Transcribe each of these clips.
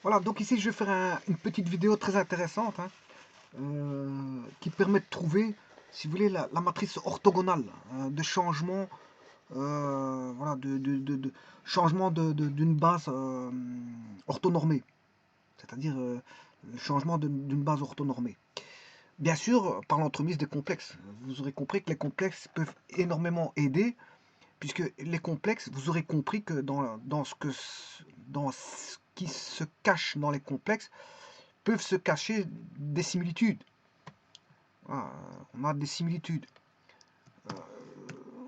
Voilà, donc ici je vais faire une petite vidéo très intéressante hein, qui permet de trouver, si vous voulez, la matrice orthogonale de changement, voilà, de changement d'une base orthonormée, c'est-à-dire le changement d'une base orthonormée. Bien sûr, par l'entremise des complexes. Vous aurez compris que les complexes peuvent énormément aider, puisque les complexes, vous aurez compris que dans ce qui se cache dans les complexes, peuvent se cacher des similitudes. Voilà, on a des similitudes.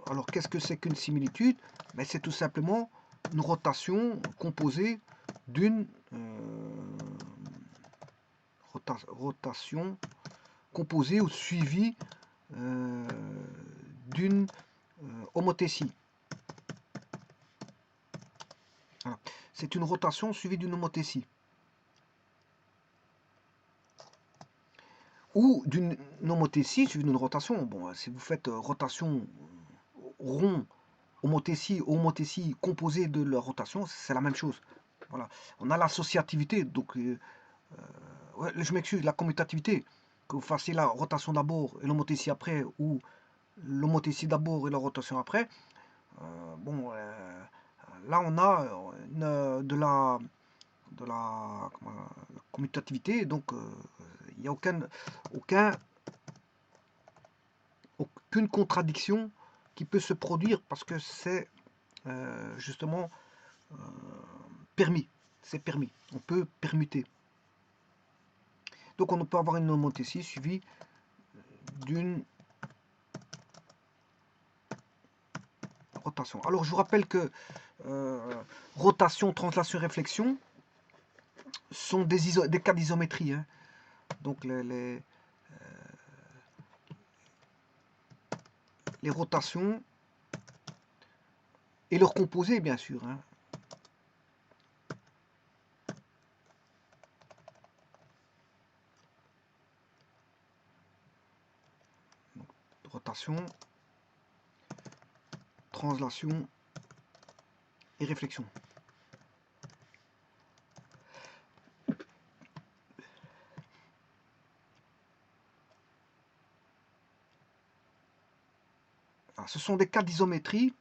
Alors, qu'est-ce que c'est qu'une similitude? Ben, c'est tout simplement une rotation composée d'une rotation composée ou suivie d'une homothétie. Voilà. C'est une rotation suivie d'une homothétie. Ou d'une homothétie suivie d'une rotation. Bon, si vous faites rotation rond, homothétie composée de leur rotation, c'est la même chose. Voilà. On a l'associativité, donc ouais, je m'excuse, la commutativité. Que vous fassiez la rotation d'abord et l'homothétie après, ou l'homothétie d'abord et la rotation après. Bon, là on a de la commutativité, donc il n'y a aucune contradiction qui peut se produire parce que c'est justement permis. C'est permis. On peut permuter. Donc on peut avoir une homothétie suivie d'une rotation. Alors je vous rappelle que rotation, translation, réflexion sont des cas d'isométrie. Hein. Donc les rotations et leurs composés, bien sûr. Hein. Donc, rotation, translation et réflexion. Alors, ce sont des cas d'isométrie,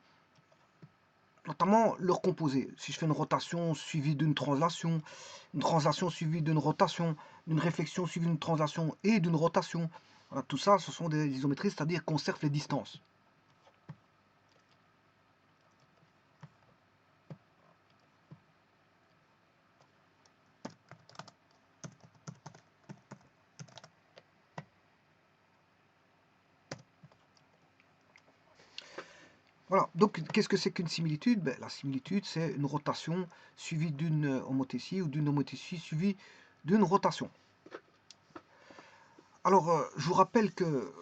notamment leurs composés. Si je fais une rotation suivie d'une translation, une translation suivie d'une rotation, une réflexion suivie d'une translation et d'une rotation, voilà, tout ça, ce sont des isométries, c'est-à-dire qu'on conserve les distances. Voilà, donc qu'est-ce que c'est qu'une similitude? Ben, la similitude, c'est une rotation suivie d'une homothétie ou d'une homothétie suivie d'une rotation. Alors, je vous rappelle que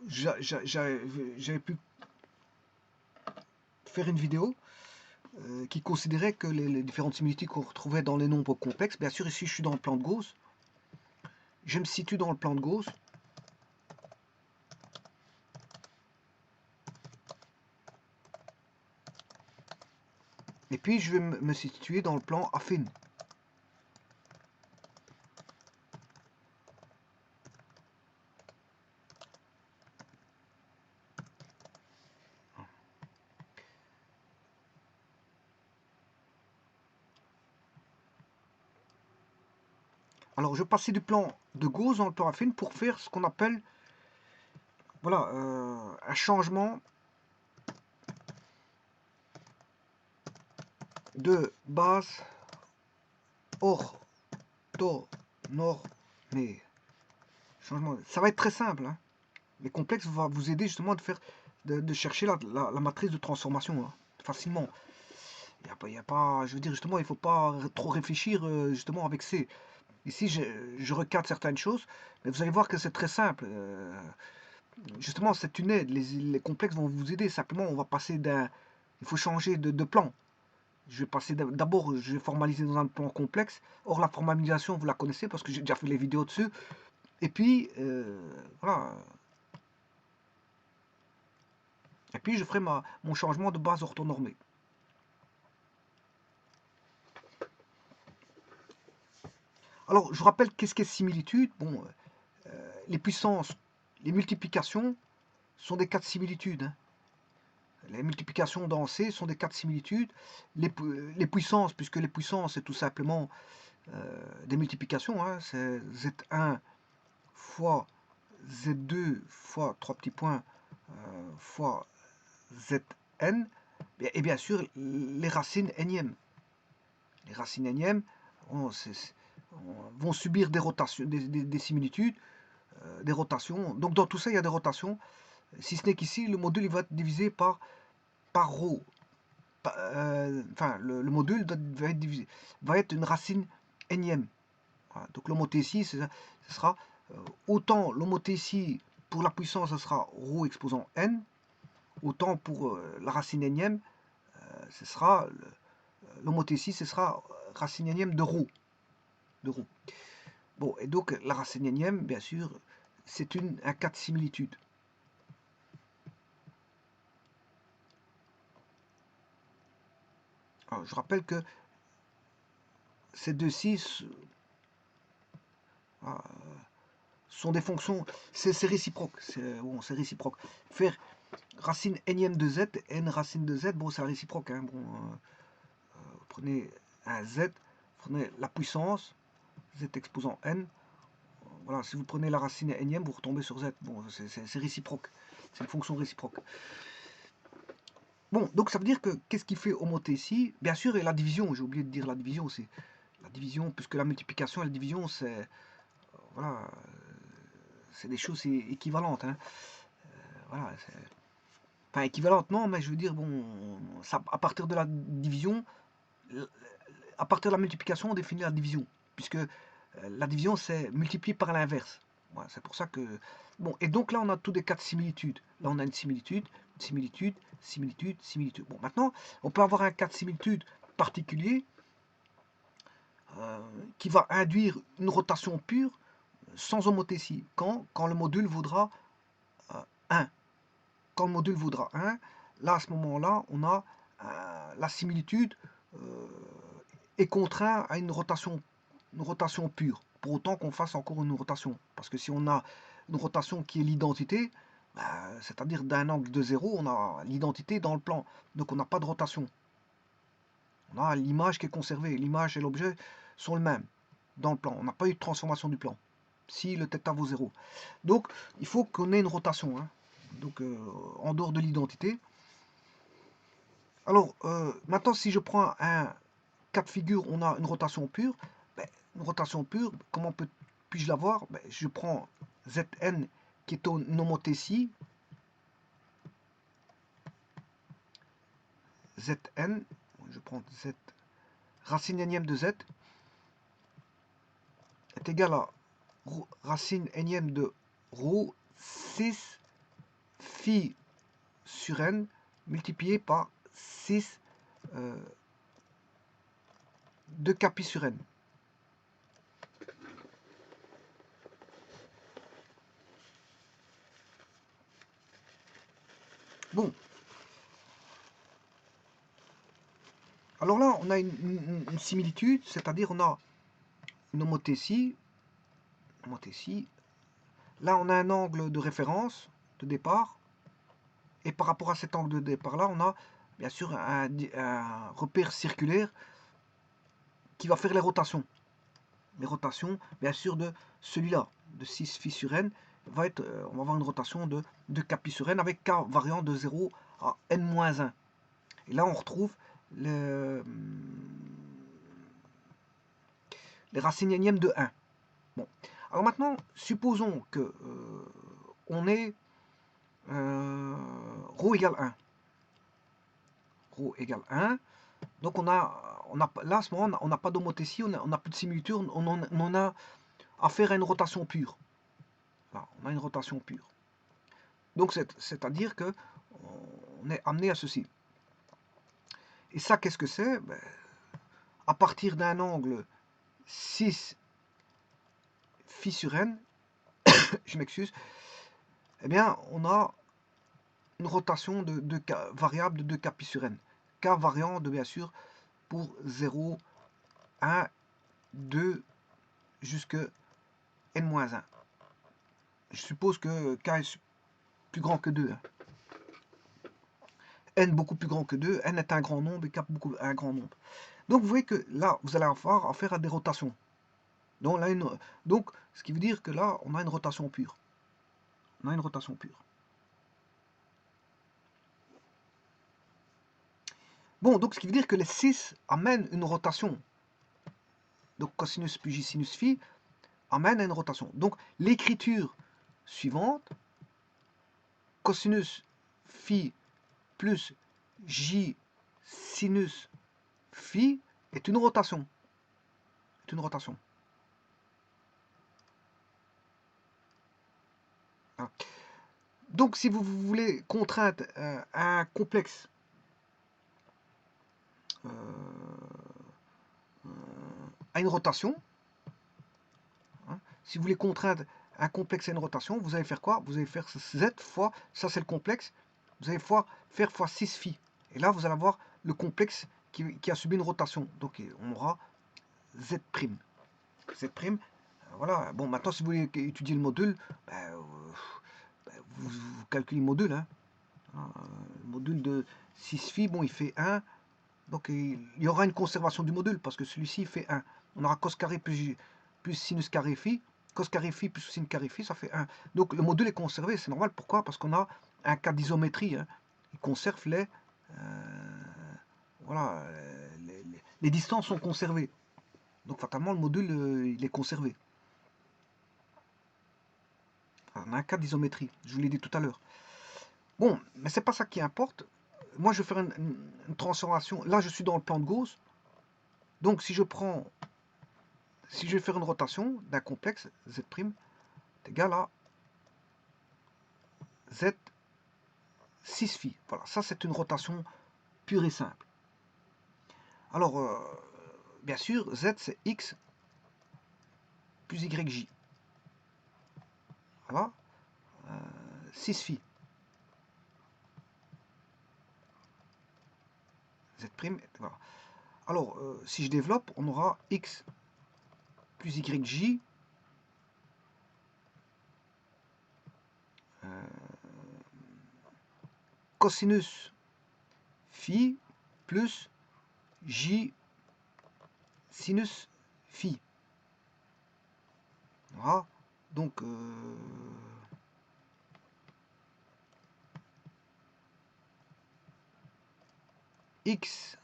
j'avais pu faire une vidéo qui considérait que les différentes similitudes qu'on retrouvait dans les nombres complexes, bien sûr ici je suis dans le plan de Gauss, je me situe dans le plan de Gauss, et puis je vais me situer dans le plan affine. Alors je passais du plan de Gauss dans le plan affine pour faire ce qu'on appelle voilà, un changement de base orthonormée. Ça va être très simple. Hein. Les complexes vont vous aider justement de chercher la matrice de transformation hein, facilement. Il y a pas, je veux dire justement, il ne faut pas trop réfléchir justement avec C. Ici, je recadre certaines choses, mais vous allez voir que c'est très simple. Justement, c'est une aide. Les complexes vont vous aider. Simplement, on va passer d'un. Il faut changer de plan. Je vais passer d'abord, je vais formaliser dans un plan complexe. Or, la formalisation, vous la connaissez parce que j'ai déjà fait les vidéos dessus. Et puis, voilà. Et puis, je ferai mon changement de base orthonormée. Alors, je vous rappelle qu'est-ce qu'est similitude. Bon, les puissances, les multiplications sont des cas de similitude, hein. Les multiplications dans C sont des cas de similitude. Les puissances, puisque les puissances, c'est tout simplement des multiplications, hein, c'est Z1 fois Z2 fois 3 petits points fois Zn, et bien sûr les racines énièmes. Les racines énièmes vont subir des rotations, des similitudes, des rotations. Donc dans tout ça, il y a des rotations. Si ce n'est qu'ici, le module il va être divisé par ρ. Enfin, le module va être une racine énième. Voilà. Donc l'homothétie, ce sera autant l'homothétie pour la puissance, ce sera ρ exposant n, autant pour la racine énième, ce sera l'homothétie, ce sera racine énième de ρ. Bon, et donc la racine énième, bien sûr, c'est un cas de similitude. Alors, je rappelle que ces deux-ci sont des fonctions, c'est réciproque, bon, c'est réciproque. Faire racine énième de z, n racine de z, bon, c'est réciproque, hein, bon, vous prenez un z, vous prenez la puissance, z exposant n, voilà, si vous prenez la racine énième, vous retombez sur z, bon, c'est réciproque, c'est une fonction réciproque. Bon, donc ça veut dire que, qu'est-ce qui fait homothétie? Bien sûr, et la division, j'ai oublié de dire la division, c'est la division, puisque la multiplication et la division, c'est, voilà, c'est des choses équivalentes, hein. Voilà, enfin équivalentes non, mais je veux dire, bon, ça, à partir de la division, à partir de la multiplication, on définit la division, puisque la division, c'est multiplié par l'inverse. Voilà, c'est pour ça que... Bon, et donc là, on a tous des cas de similitude. Là, on a une similitude, similitude, similitude, similitude. Bon, maintenant, on peut avoir un cas de similitude particulier qui va induire une rotation pure sans homothétie. Quand le module vaudra 1. Quand le module vaudra 1, là, à ce moment-là, on a la similitude est contraint à une rotation pure, pour autant qu'on fasse encore une rotation. Parce que si on a une rotation qui est l'identité, c'est-à-dire d'un angle de 0, on a l'identité dans le plan. Donc on n'a pas de rotation. On a l'image qui est conservée. L'image et l'objet sont le même dans le plan. On n'a pas eu de transformation du plan. Si le θ vaut 0. Donc il faut qu'on ait une rotation. Hein. Donc en dehors de l'identité. Alors maintenant si je prends un cas de figure, on a une rotation pure. Une rotation pure, comment puis-je l'avoir? Je prends Zn qui est une homothétie. Zn, je prends Z, racine énième de Z est égal à racine énième de ρ 6 phi sur n multiplié par 6 de capi sur n. Bon. Alors là, on a une similitude, c'est-à-dire on a une homothétie. Là, on a un angle de référence, de départ. Et par rapport à cet angle de départ-là, on a bien sûr un repère circulaire qui va faire les rotations. Les rotations, bien sûr, de celui-là, de 6 phi sur n, on va avoir une rotation de 2 capi sur n avec k variant de 0 à n-1. Et là, on retrouve les racines énièmes de 1. Bon. Alors maintenant, supposons que on ait ρ égale 1. Ρ égale 1. Donc là, à ce moment, on n'a pas d'homothétie, on n'a plus de similitude, on a affaire à une rotation pure. Voilà, on a une rotation pure. Donc c'est-à-dire que on est amené à ceci. Et ça, qu'est-ce que c'est? À partir d'un angle 6 phi sur n, je m'excuse, eh bien, on a une rotation de variable de 2 k pi sur n. K variant de, bien sûr, pour 0, 1, 2, jusque n-1. Je suppose que k est plus grand que 2. Hein. N beaucoup plus grand que 2, n est un grand nombre et k beaucoup un grand nombre. Donc vous voyez que là, vous allez avoir affaire à des rotations. Donc, là, donc ce qui veut dire que là, on a une rotation pure. On a une rotation pure. Bon, donc ce qui veut dire que les 6 amènent une rotation. Donc cosinus plus j sinus phi amène à une rotation. Donc l'écriture suivante, cosinus phi plus j sinus phi est une rotation. C'est une rotation. Hein. Donc si vous voulez contraindre un complexe à une rotation, hein, si vous voulez contraindre un complexe à une rotation, vous allez faire quoi? Vous allez faire z fois, ça c'est le complexe, vous allez faire fois 6 phi. Et là, vous allez avoir le complexe qui a subi une rotation. Donc on aura z'. Z', voilà. Bon, maintenant, si vous voulez étudier le module, vous calculez le module. Hein. Le module de 6 phi, bon, il fait 1. Donc il y aura une conservation du module, parce que celui-ci fait 1. On aura cos carré plus sinus carré phi. Cos carré phi plus sin carré phi, ça fait 1. Donc le module est conservé, c'est normal. Pourquoi? Parce qu'on a un cas d'isométrie. Hein. Il conserve voilà, les distances sont conservées. Donc fatalement, le module, il est conservé. On a un cas d'isométrie, je vous l'ai dit tout à l'heure. Bon, mais c'est pas ça qui importe. Moi, je vais faire une transformation. Là, je suis dans le plan de Gauss. Donc, si je vais faire une rotation d'un complexe, Z' est égal à Z 6 phi. Voilà, ça c'est une rotation pure et simple. Alors, bien sûr, Z c'est X plus YJ. Voilà, 6 phi. Z', voilà. Alors, si je développe, on aura X plus YJ cosinus phi plus J sinus phi. Voilà. Donc, X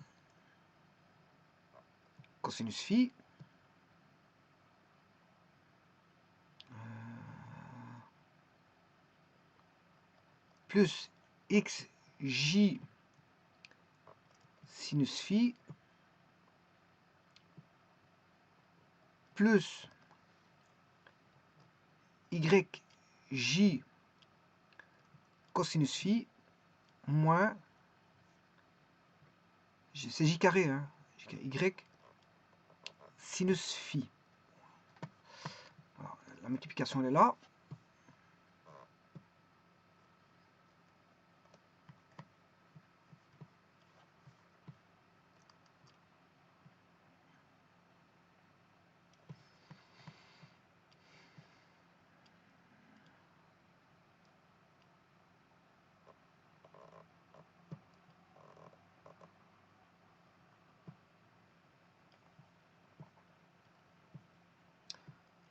cosinus phi plus xj sinus phi plus yj cosinus phi moins, c'est j carré, hein, y sinus phi. Alors, la multiplication elle est là.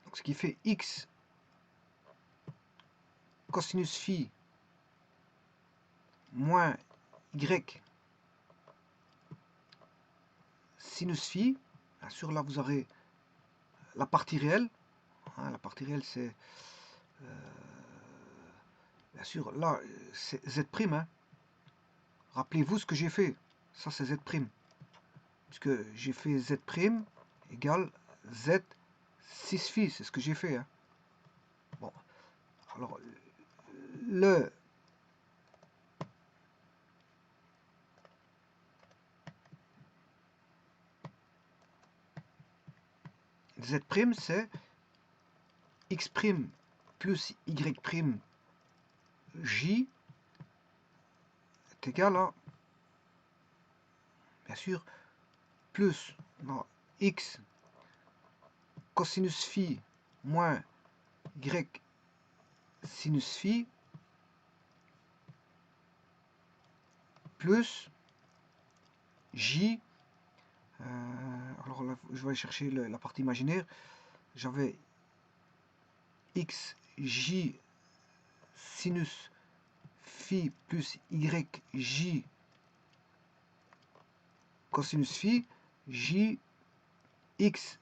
Donc, ce qui fait x cosinus phi moins y sinus phi. Bien sûr, là vous aurez la partie réelle. Hein, la partie réelle c'est bien sûr là c'est z'. Hein. Rappelez-vous ce que j'ai fait. Ça c'est z'. Puisque j'ai fait z' égale z 6 phi. C'est ce que j'ai fait. Hein. Bon. Alors le z' c'est x' plus y' j est égal à, bien sûr, plus non, x cosinus phi moins y sinus phi plus j. Alors là, je vais chercher la partie imaginaire. J'avais x j sinus phi plus y j cosinus phi, j x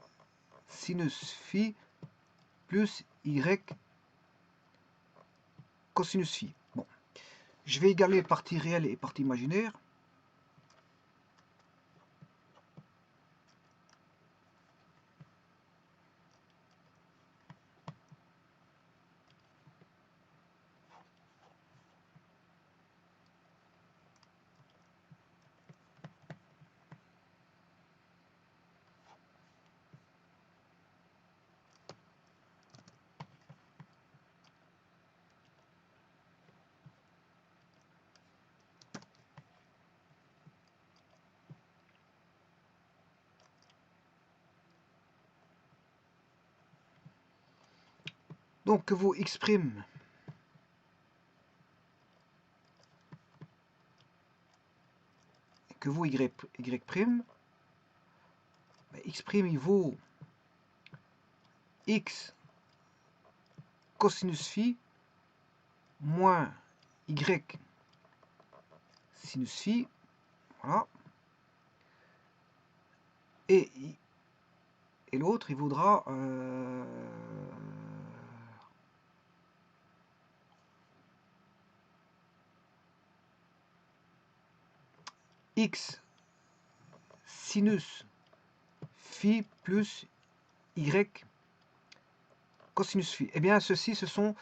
sinus phi plus y cosinus phi. Bon, je vais égaler partie réelle et partie imaginaire. Donc que vos x' que vos y', x' il vaut x cosinus phi moins y sinus phi, voilà. Et l'autre, il vaudra x sinus phi plus y cosinus phi. Eh bien, ceci, ce sont...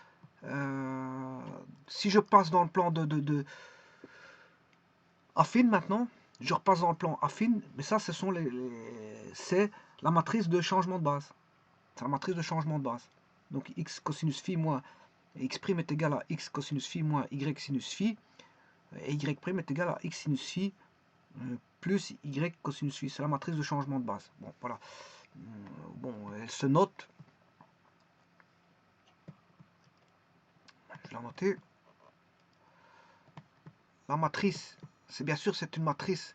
si je passe dans le plan de affine maintenant, je repasse dans le plan affine, mais ça, ce sont c'est la matrice de changement de base. C'est la matrice de changement de base. Donc x cosinus phi moins x' est égal à x cosinus phi moins y sinus phi, et y' est égal à x sinus phi plus y cosinus phi. C'est la matrice de changement de base. Bon, voilà. Bon, elle se note. Je l'ai noté. La matrice, c'est bien sûr, c'est une matrice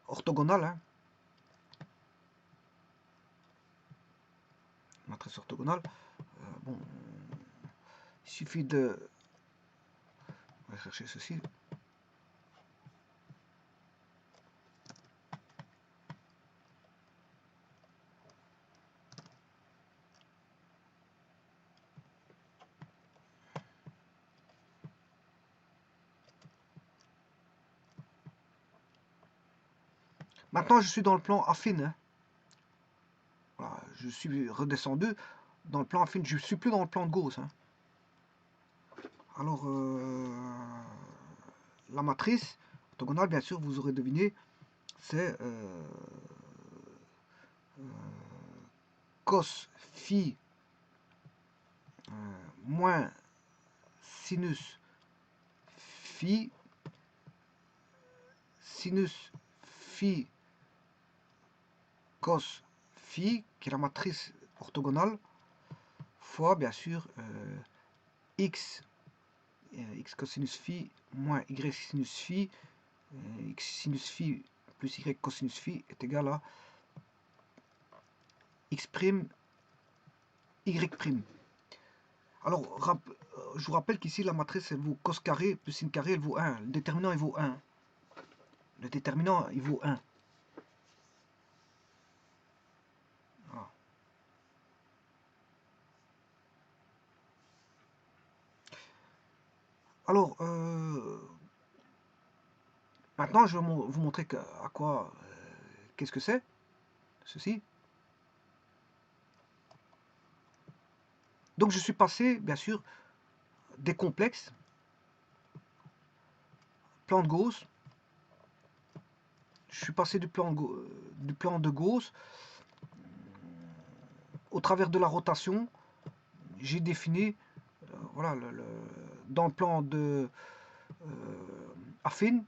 orthogonale. Hein. Matrice orthogonale. Bon, il suffit de... On va chercher ceci. Maintenant, je suis dans le plan affine. Hein. Voilà, je suis redescendu dans le plan affine. Je ne suis plus dans le plan de Gauss. Hein. Alors, la matrice orthogonale, bien sûr, vous aurez deviné, c'est cos phi moins sinus phi cos phi, qui est la matrice orthogonale, fois bien sûr x cosinus phi moins y sinus phi, x sinus phi plus y cosinus phi est égal à x', y'. Alors, je vous rappelle qu'ici, la matrice, elle vaut cos carré plus sin carré, elle vaut 1. Le déterminant, il vaut 1. Le déterminant, il vaut 1. Voilà. Alors, maintenant, je vais vous montrer à quoi, qu'est-ce que c'est, ceci. Donc, je suis passé, bien sûr, des complexes, plan de Gauss. Je suis passé du plan de Gauss. Au travers de la rotation, j'ai défini, voilà, dans le plan de affine,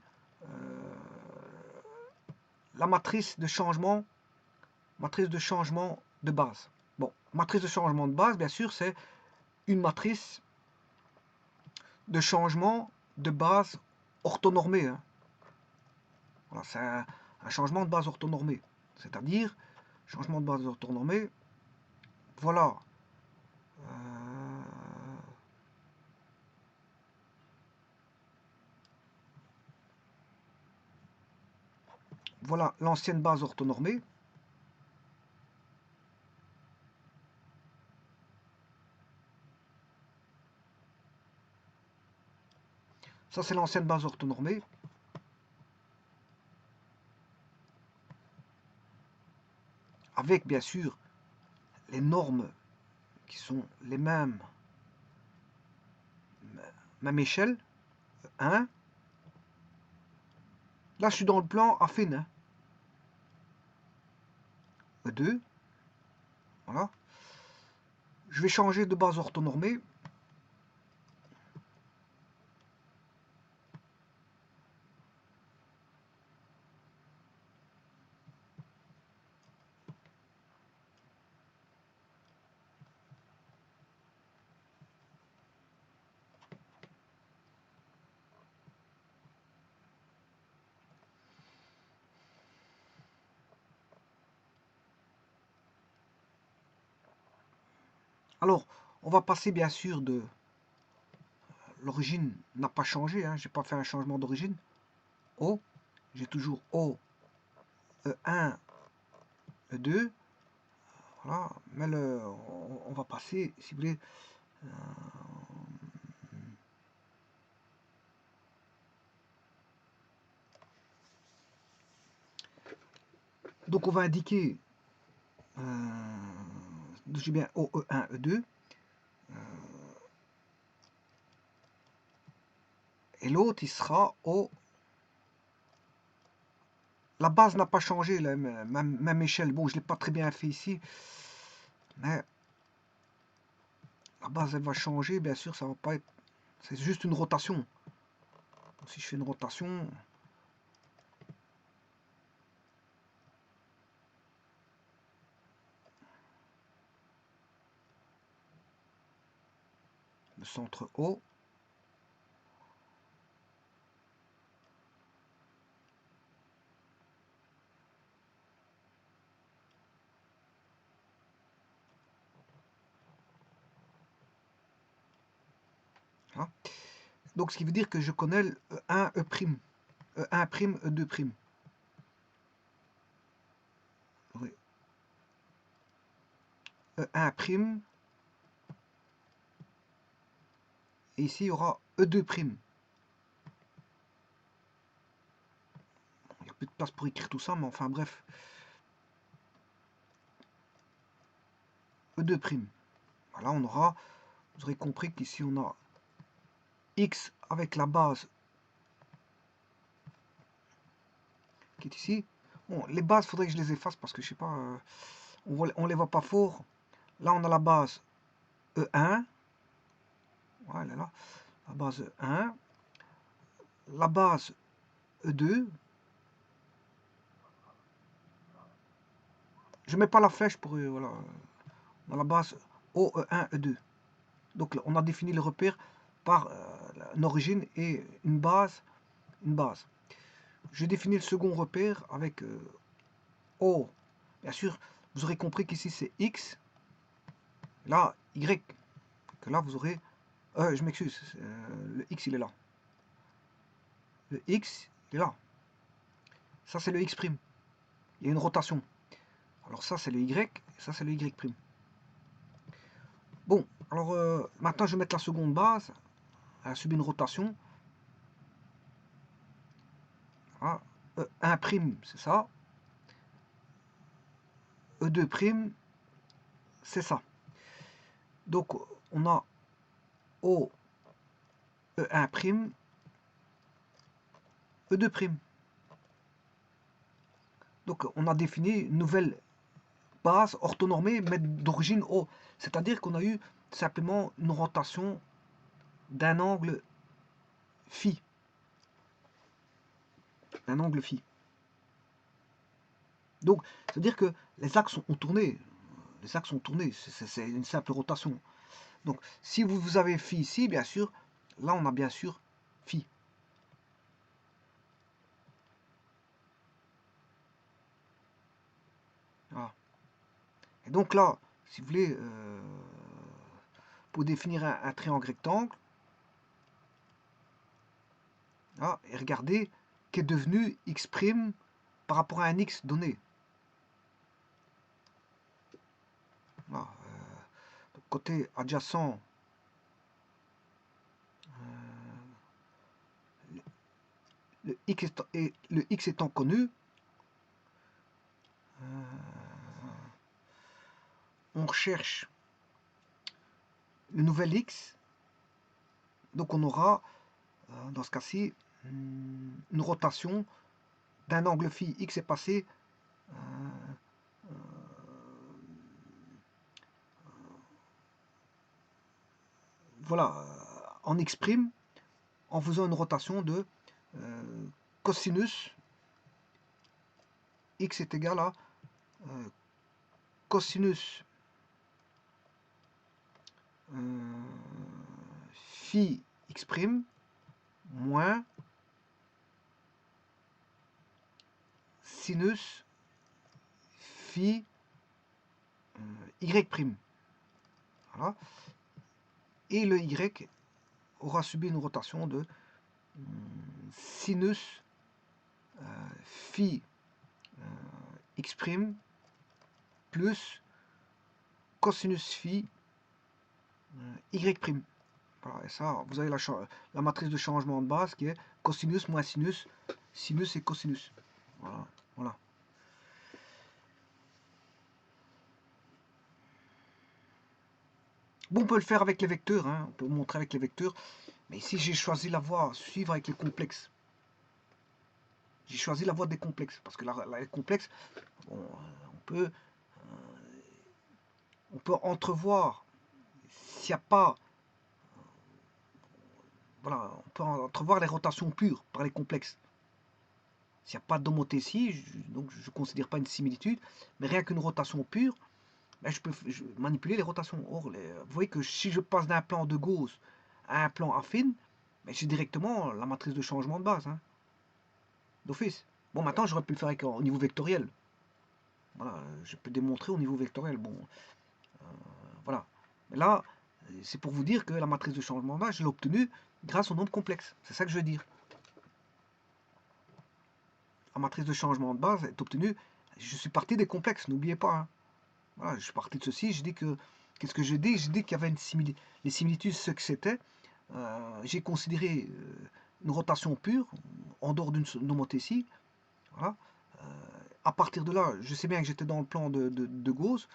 la matrice de changement de base. Bon, Matrice de changement de base, bien sûr, c'est une matrice de changement de base orthonormée. Hein. Voilà, c'est un changement de base orthonormée. C'est-à-dire, changement de base orthonormée, voilà. Voilà l'ancienne base orthonormée. Ça, c'est l'ancienne base orthonormée. Avec, bien sûr, les normes qui sont les mêmes, même échelle, 1. Là, je suis dans le plan affine. Hein. 2. Voilà. Je vais changer de base orthonormée. Alors, on va passer bien sûr de... L'origine n'a pas changé, hein, j'ai pas fait un changement d'origine. O, j'ai toujours O, E1, E2. Voilà, mais on va passer, si vous voulez... Donc on va indiquer, j'ai bien O, E1, E2. Et l'autre, il sera O. La base n'a pas changé, la même échelle. Bon, je ne l'ai pas très bien fait ici. Mais la base, elle va changer. Bien sûr, ça va pas être... C'est juste une rotation. Donc, si je fais une rotation... Le centre O. Hein. Donc, ce qui veut dire que je connais le E1, E'. E1', E2'. Oui. E1'. Et ici, il y aura E2'. Il n'y a plus de place pour écrire tout ça, mais enfin bref. E2'. Voilà, on aura... Vous aurez compris qu'ici, on a X avec la base qui est ici. Bon, les bases, il faudrait que je les efface parce que je sais pas, on les voit pas fort. Là, on a la base E1. Voilà, là. La base E1. La base E2. Je mets pas la flèche pour... voilà. Dans la base O, E1, E2. Donc, on a défini le repère par une origine et une base. Une base. Je définis le second repère avec O. Bien sûr, vous aurez compris qu'ici, c'est X. Là, Y. Que là, vous aurez... je m'excuse, le X, il est là. Le X, il est là. Ça, c'est le X'. Il y a une rotation. Alors ça, c'est le Y, et ça, c'est le Y'. Bon, alors maintenant, je vais mettre la seconde base. Elle a subi une rotation. Voilà. E1', c'est ça. E2', c'est ça. Donc, on a O, E1', E2'. Donc, on a défini une nouvelle base orthonormée, mais d'origine O. C'est-à-dire qu'on a eu simplement une rotation d'un angle phi. Un angle phi. Donc, c'est-à-dire que les axes ont tourné. Les axes sont tournés, c'est une simple rotation. Donc, si vous avez phi ici, bien sûr, là, on a bien sûr phi. Voilà. Et donc là, si vous voulez, pour définir un triangle rectangle, là, et regardez qu'est devenu x' par rapport à un x donné. Voilà, côté adjacent, le x étant connu, on recherche le nouvel x. Donc on aura, dans ce cas-ci, une rotation d'un angle phi. X est passé voilà, en x', en faisant une rotation de cosinus x est égal à cosinus phi x' moins sinus phi y'. Voilà. Et le y aura subi une rotation de sinus phi x' plus cosinus phi y'. Voilà, et ça, vous avez la matrice de changement de base qui est cosinus moins sinus, sinus et cosinus. Voilà, voilà. Bon, on peut le faire avec les vecteurs, hein, on peut montrer avec les vecteurs, mais ici j'ai choisi la voie suivre avec les complexes. J'ai choisi la voie des complexes, parce que la complexe, bon, on peut entrevoir, s'il n'y a pas, voilà, on peut entrevoir les rotations pures par les complexes. S'il n'y a pas d'homothétie, donc je ne considère pas une similitude, mais rien qu'une rotation pure, ben je peux manipuler les rotations. Or, vous voyez que si je passe d'un plan de Gauss à un plan affine, ben j'ai directement la matrice de changement de base, hein, d'office. Bon, maintenant, j'aurais pu le faire au niveau vectoriel. Voilà, je peux démontrer au niveau vectoriel. Bon, voilà. Mais là, c'est pour vous dire que la matrice de changement de base, je l'ai obtenue grâce au nombre complexe. C'est ça que je veux dire. La matrice de changement de base est obtenue. Je suis parti des complexes, n'oubliez pas. Hein. Voilà, je suis parti de ceci. Je dis que. Qu'est-ce que j'ai dit? J'ai dit qu'il y avait les similitudes, ce que c'était. J'ai considéré une rotation pure, en dehors d'une homothétie. Voilà. À partir de là, je sais bien que j'étais dans le plan de Gauss.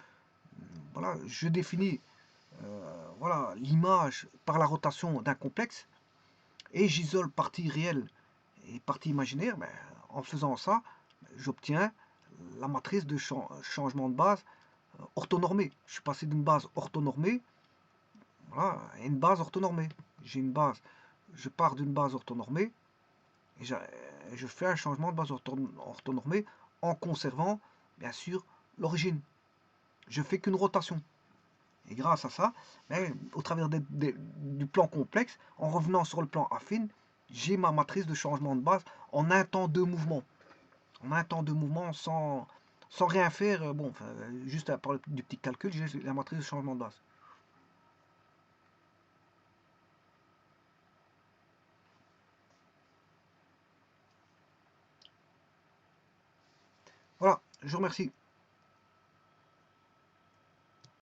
Voilà, je définis voilà, l'image par la rotation d'un complexe et j'isole partie réelle et partie imaginaire. Ben, en faisant ça, j'obtiens la matrice de changement de base orthonormée. Je suis passé d'une base orthonormée voilà, à une base orthonormée. J'ai une base, je pars d'une base orthonormée et je fais un changement de base orthonormée en conservant bien sûr l'origine. Je fais qu'une rotation. Et grâce à ça, ben, au travers du plan complexe, en revenant sur le plan affine, j'ai ma matrice de changement de base en un temps de mouvement. En un temps de mouvement sans rien faire, bon, enfin, juste par du petit calcul, j'ai la matrice de changement de base. Voilà, je vous remercie.